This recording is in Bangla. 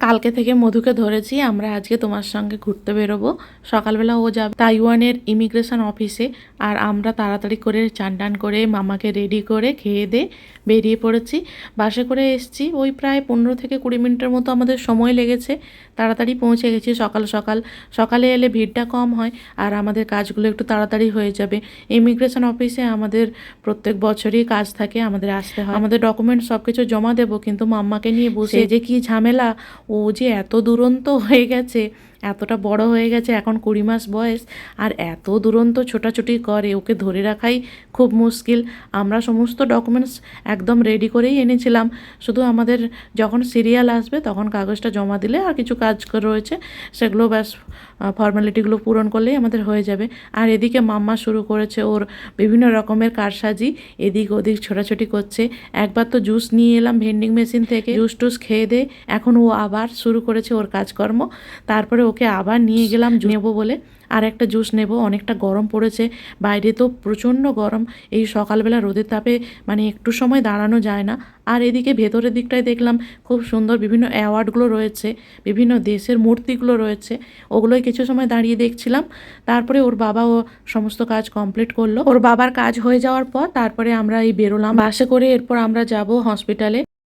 কালকে থেকে মধুকে ধরেছি আমরা আজকে তোমার সঙ্গে ঘুরতে বেরোবো। সকালবেলা ও যাবে তাইওয়ানের ইমিগ্রেশন অফিসে, আর আমরা তাড়াতাড়ি করে চান টান করে মামাকে রেডি করে খেয়ে দিয়ে বেরিয়ে পড়েছি। বাসে করে এসেছি, ওই প্রায় 15 থেকে 20 মিনিটের মতো আমাদের সময় লেগেছে। তাড়াতাড়ি পৌঁছে গেছি। সকাল সকাল সকালে এলে ভিড়টা কম হয় আর আমাদের কাজগুলো একটু তাড়াতাড়ি হয়ে যাবে। ইমিগ্রেশন অফিসে আমাদের প্রত্যেক বছরই কাজ থাকে, আমাদের আসতে হয়, আমাদের ডকুমেন্ট সব কিছু জমা দেবো, কিন্তু মাম্মাকে নিয়ে বসে যে কি ঝামেলা। ও যে এত দুরন্ত হয়ে গেছে, এতটা বড় হয়ে গেছে, এখন 20 মাস বয়স, আর এত দুরন্ত ছোটাছুটি করে, ওকে ধরে রাখাই খুব মুশকিল। আমরা সমস্ত ডকুমেন্টস একদম রেডি করেই এনেছিলাম, শুধু আমাদের যখন সিরিয়াল আসবে তখন কাগজটা জমা দিলে আর কিছু কাজ রয়েছে সেগুলো ব্যাস ফর্মালিটিগুলো পূরণ করলেই আমাদের হয়ে যাবে। আর এদিকে মাম্মা শুরু করেছে ওর বিভিন্ন রকমের কারসাজি, এদিক ওদিক ছোটাছুটি করছে। একবার তো জুস নিয়ে এলাম ভেন্ডিং মেশিন থেকে, জুস টুস খেয়ে দে এখন ও আবার শুরু করেছে ওর কাজকর্ম। তারপরে ওকে আবার নিয়ে গেলাম নেবো বলে, আর একটা জুস নেব। অনেকটা গরম পড়েছে, বাইরে তো প্রচণ্ড গরম, এই সকালবেলা রোদের তাপে মানে একটু সময় দাঁড়ানো যায় না। আর এদিকে ভেতরের দিকটায় দেখলাম খুব সুন্দর বিভিন্ন অ্যাওয়ার্ডগুলো রয়েছে, বিভিন্ন দেশের মূর্তিগুলো রয়েছে, ওগুলোই কিছু সময় দাঁড়িয়ে দেখছিলাম। তারপরে ওর বাবাও সমস্ত কাজ কমপ্লিট করলো। ওর বাবার কাজ হয়ে যাওয়ার পর তারপরে আমরা এই বেরোলাম বাসে করে। এরপর আমরা যাব হসপিটালে।